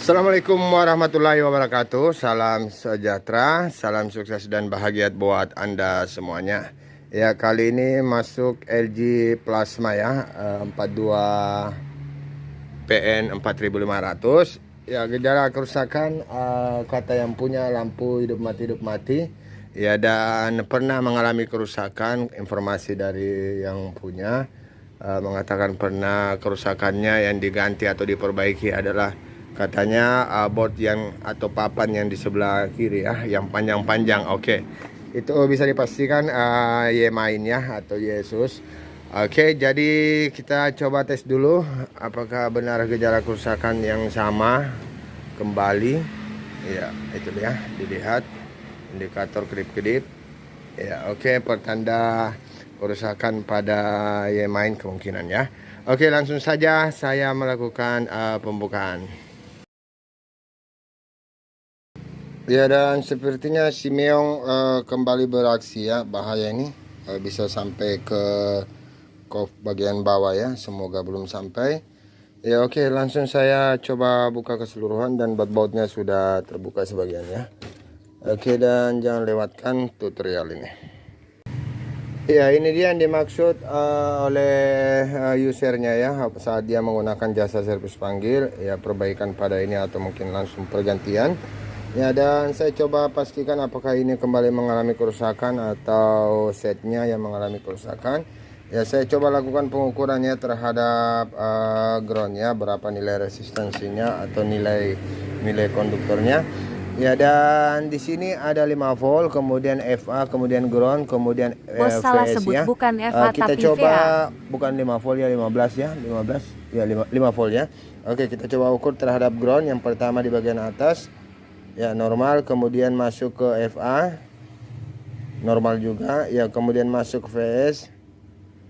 Assalamualaikum warahmatullahi wabarakatuh. Salam sejahtera, salam sukses dan bahagia buat Anda semuanya. Ya, kali ini masuk LG Plasma ya, 42 PN 4500. Ya, gejala kerusakan kata yang punya lampu hidup mati. Ya, dan pernah mengalami kerusakan. Informasi dari yang punya mengatakan pernah kerusakannya yang diganti atau diperbaiki adalah katanya board yang atau papan yang di sebelah kiri ya, yang panjang-panjang. Oke, itu bisa dipastikan Y-Main ya atau Yesus. Oke, jadi kita coba tes dulu apakah benar gejala kerusakan yang sama kembali. Ya, itu dia, dilihat indikator kedip-kedip. Ya, oke, pertanda kerusakan pada Y-Main kemungkinan ya. Oke, langsung saja saya melakukan pembukaan. Ya, dan sepertinya si Meong kembali beraksi ya. Bahaya ini bisa sampai ke bagian bawah ya. Semoga belum sampai. Ya, oke, langsung saya coba buka keseluruhan dan baut-bautnya sudah terbuka sebagian ya. Oke, dan jangan lewatkan tutorial ini. Ya, ini dia yang dimaksud oleh usernya ya, saat dia menggunakan jasa servis panggil ya, perbaikan pada ini atau mungkin langsung pergantian. Ya, dan saya coba pastikan apakah ini kembali mengalami kerusakan atau setnya yang mengalami kerusakan. Ya, saya coba lakukan pengukurannya terhadap groundnya, berapa nilai resistansinya atau nilai konduktornya. Ya, dan di sini ada 5 volt, kemudian FA, kemudian ground, kemudian Bos salah VS sebut ya. bukan FA Kita tapi coba VA. bukan 5 volt ya, 15 ya, 15 ya, 5 volt ya. Oke, kita coba ukur terhadap ground yang pertama di bagian atas. Ya, normal, kemudian masuk ke FA normal juga ya, kemudian masuk ke VS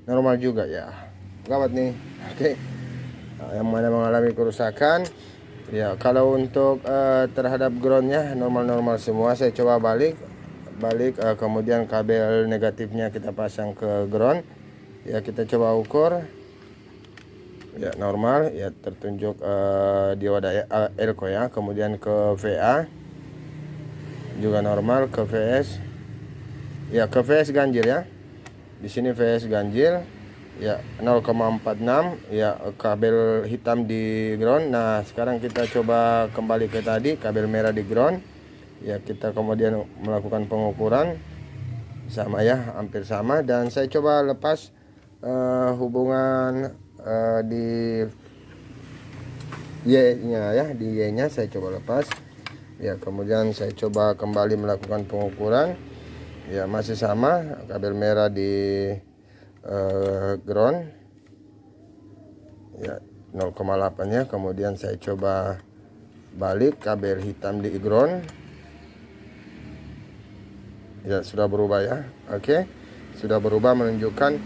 normal juga ya. Gawat nih. Oke. Yang mana mengalami kerusakan ya. Kalau untuk terhadap groundnya normal semua. Saya coba balik kemudian kabel negatifnya kita pasang ke ground ya. Kita coba ukur ya, normal ya, tertunjuk dioda elko ya. Kemudian ke VA juga normal, ke VS ya, ke VS ganjil ya. Di sini VS ganjil ya, 0,46 ya, kabel hitam di ground. Nah, sekarang kita coba kembali ke tadi, kabel merah di ground ya. Kita kemudian melakukan pengukuran sama ya, hampir sama. Dan saya coba lepas hubungan di Y-nya ya, di Y-nya saya coba lepas ya. Kemudian saya coba kembali melakukan pengukuran ya, masih sama, kabel merah di ground ya, 0,8 ya. Kemudian saya coba balik, kabel hitam di ground ya, sudah berubah ya. Oke, sudah berubah menunjukkan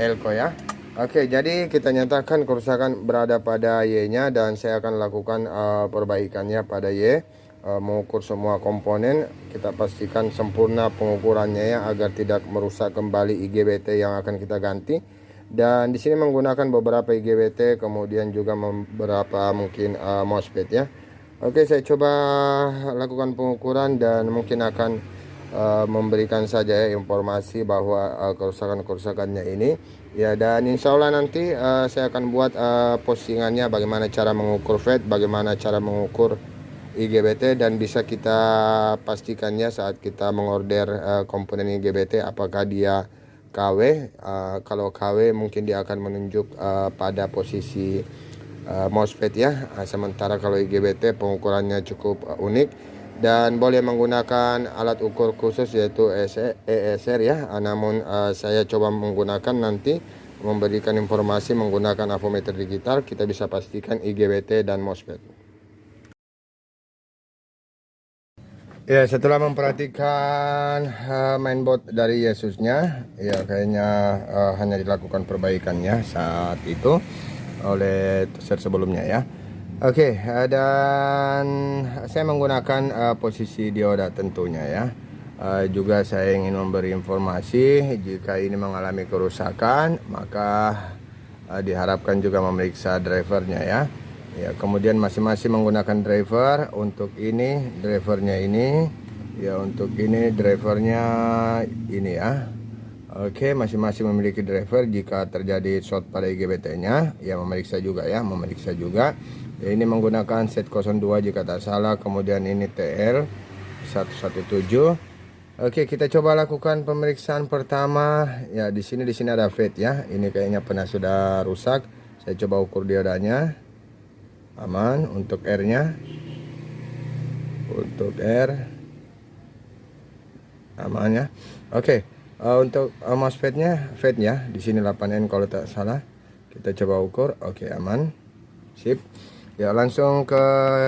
elko ya. Oke, jadi kita nyatakan kerusakan berada pada Y-nya dan saya akan lakukan perbaikannya pada Y. Mengukur semua komponen, kita pastikan sempurna pengukurannya ya, agar tidak merusak kembali IGBT yang akan kita ganti. Dan di sini menggunakan beberapa IGBT, kemudian juga beberapa mungkin MOSFET ya. Oke, saya coba lakukan pengukuran dan mungkin akan memberikan saja ya informasi bahwa kerusakannya ini ya. Dan insya Allah nanti saya akan buat postingannya bagaimana cara mengukur FET, bagaimana cara mengukur IGBT, dan bisa kita pastikannya saat kita mengorder komponen IGBT apakah dia KW. Kalau KW mungkin dia akan menunjuk pada posisi MOSFET ya. Sementara kalau IGBT pengukurannya cukup unik dan boleh menggunakan alat ukur khusus yaitu ESR ya. Namun saya coba menggunakan nanti memberikan informasi menggunakan avometer digital, kita bisa pastikan IGBT dan MOSFET. Ya, setelah memperhatikan mainboard dari Yesusnya ya, kayaknya hanya dilakukan perbaikannya saat itu oleh set sebelumnya ya. Oke, dan saya menggunakan posisi dioda tentunya ya. Juga saya ingin memberi informasi jika ini mengalami kerusakan, maka diharapkan juga memeriksa drivernya ya. Ya, kemudian masing-masing menggunakan driver. Untuk ini drivernya ini, ya untuk ini drivernya ini ya. Oke, masing-masing memiliki driver. Jika terjadi short pada IGBT-nya, ya memeriksa juga ya, memeriksa juga. Ya, ini menggunakan set 02 jika tak salah. Kemudian ini TL 117. Oke, kita coba lakukan pemeriksaan pertama. Ya, di sini ada fade ya. Ini kayaknya pernah sudah rusak. Saya coba ukur diodanya. Aman. Untuk R-nya, untuk R aman ya. Oke, untuk MOSFET-nya fade ya. Di sini 8N kalau tak salah. Kita coba ukur. Oke, aman. Sip. Ya, langsung ke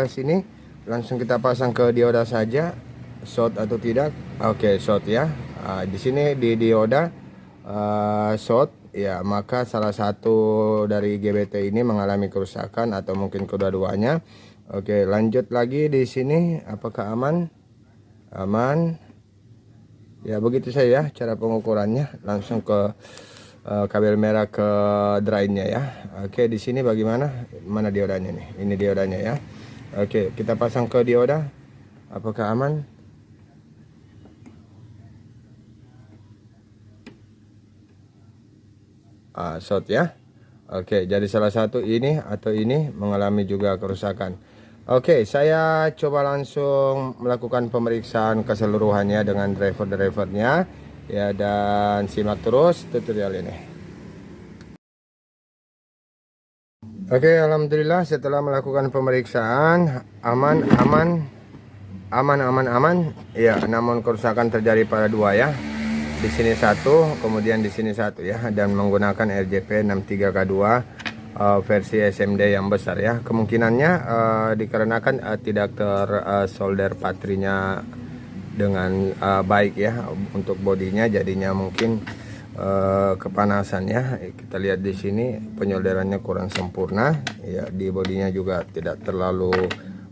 sini. Langsung kita pasang ke dioda saja. Short atau tidak? Oke, short ya. Di sini di dioda short. Ya, maka salah satu dari GBT ini mengalami kerusakan atau mungkin kedua-duanya. Oke, lanjut lagi di sini. Apakah aman? Aman. Ya, begitu saja cara pengukurannya. Langsung ke kabel merah ke drainnya ya. Oke, di sini bagaimana? Mana diodanya nih? Ini diodanya ya. Oke, kita pasang ke dioda. Apakah aman? Short ya. Oke, jadi salah satu ini atau ini mengalami juga kerusakan. Oke, saya coba langsung melakukan pemeriksaan keseluruhannya dengan driver-drivernya ya, dan simak terus tutorial ini. Oke, alhamdulillah setelah melakukan pemeriksaan aman. Ya, namun kerusakan terjadi pada dua ya. Di sini satu, kemudian di sini satu ya, dan menggunakan RJP 63K2 versi SMD yang besar ya. Kemungkinannya dikarenakan tidak tersolder patrinya dengan baik ya untuk bodinya, jadinya mungkin kepanasan ya. Kita lihat di sini penyolderannya kurang sempurna ya, di bodinya juga tidak terlalu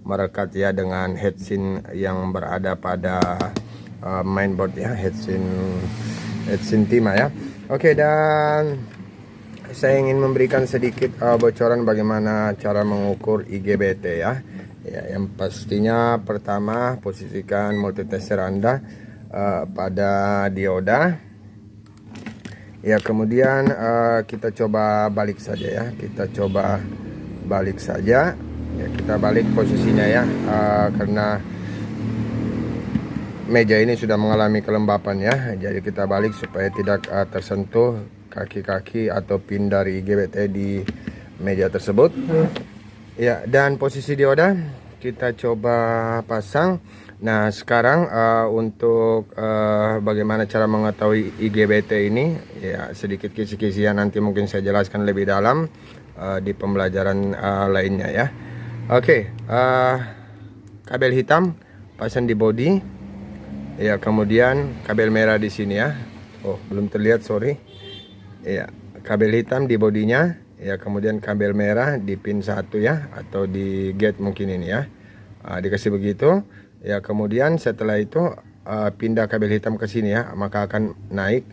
merekat ya dengan heatsink yang berada pada mainboard ya, heatsink Tima ya. Oke, dan saya ingin memberikan sedikit bocoran bagaimana cara mengukur IGBT ya. Ya, yang pastinya pertama posisikan multitester Anda pada dioda. Ya, kemudian kita coba balik saja ya. Kita coba balik saja. Ya, kita balik posisinya ya, karena meja ini sudah mengalami kelembapan ya. Jadi kita balik supaya tidak tersentuh kaki-kaki atau pin dari IGBT di meja tersebut. Ya, dan posisi dioda kita coba pasang. Nah, sekarang untuk bagaimana cara mengetahui IGBT ini ya, sedikit kisi-kisian nanti mungkin saya jelaskan lebih dalam di pembelajaran lainnya ya. Oke, kabel hitam pasang di bodi. Ya, kemudian kabel merah di sini ya. Oh, belum terlihat, sorry. Ya, kabel hitam di bodinya. Ya, kemudian kabel merah di pin 1 ya, atau di gate mungkin ini ya. Dikasih begitu. Ya, kemudian setelah itu pindah kabel hitam ke sini ya, maka akan naik.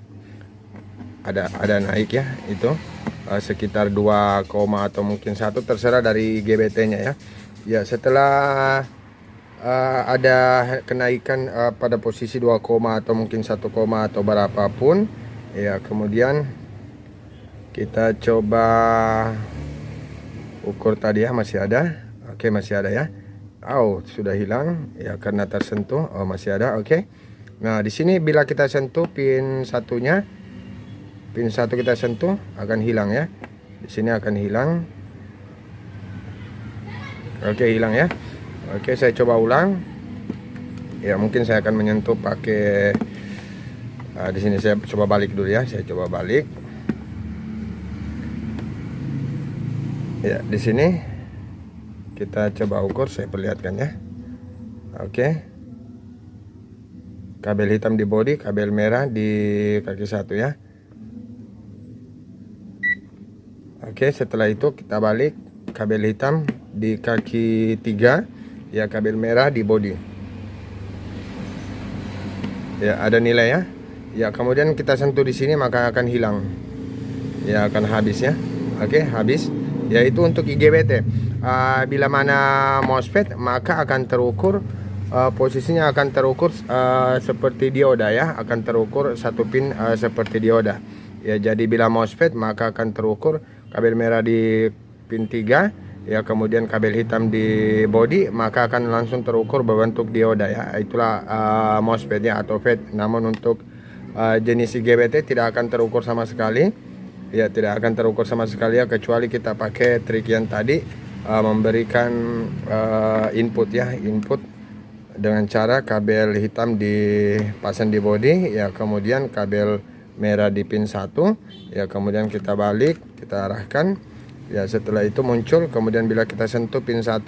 Ada naik ya, itu sekitar 2, atau mungkin 1, terserah dari GBT-nya ya. Ya, setelah ada kenaikan pada posisi 2, atau mungkin 1, atau berapapun ya, kemudian kita coba ukur tadi ya, masih ada. Oke, masih ada ya. Oh, sudah hilang ya karena tersentuh. Oh, masih ada. Oke. Nah, di sini bila kita sentuh pin satunya, pin 1 kita sentuh akan hilang ya. Di sini akan hilang. Oke, hilang ya. Oke, saya coba ulang. Ya, mungkin saya akan menyentuh pakai di sini saya coba balik dulu ya. Saya coba balik. Ya, di sini kita coba ukur, saya perlihatkan ya. Oke. Kabel hitam di bodi, kabel merah di kaki 1 ya. Oke, setelah itu kita balik, kabel hitam di kaki 3 ya, kabel merah di bodi. Ya, ada nilai ya. Ya, kemudian kita sentuh di sini maka akan hilang. Ya, akan habis ya. Oke, habis. Ya, itu untuk IGBT. bila mana MOSFET maka akan terukur posisinya akan terukur seperti dioda ya, akan terukur satu pin seperti dioda ya. Jadi bila MOSFET maka akan terukur kabel merah di pin 3 ya, kemudian kabel hitam di body maka akan langsung terukur berbentuk dioda ya. Itulah MOSFET ya atau FET. Namun untuk jenis IGBT tidak akan terukur sama sekali ya, tidak akan terukur sama sekali ya, kecuali kita pakai trik yang tadi, memberikan input ya, input dengan cara kabel hitam dipasang di body ya, kemudian kabel merah di pin 1 ya, kemudian kita balik, kita arahkan ya. Setelah itu muncul, kemudian bila kita sentuh pin 1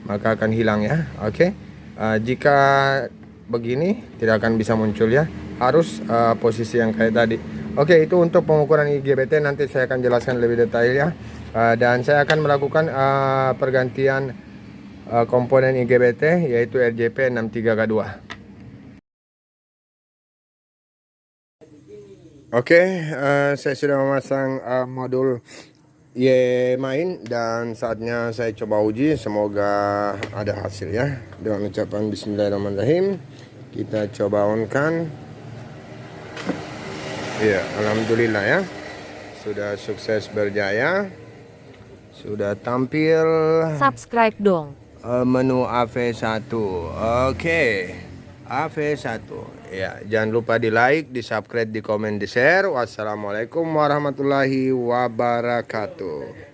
maka akan hilang ya. Oke. Jika begini tidak akan bisa muncul ya, harus posisi yang kayak tadi. Oke, itu untuk pengukuran IGBT, nanti saya akan jelaskan lebih detail ya. Dan saya akan melakukan pergantian komponen IGBT yaitu RJP63K2. Oke, saya sudah memasang modul Y main dan saatnya saya coba uji, semoga ada hasil ya. Dengan ucapan bismillahirrahmanirrahim, kita coba on kan. Ya, alhamdulillah ya, sudah sukses berjaya, sudah tampil. Subscribe dong. Menu AV1. Oke. AV1 ya, jangan lupa di like, di subscribe, di komen, di share. Wassalamualaikum warahmatullahi wabarakatuh.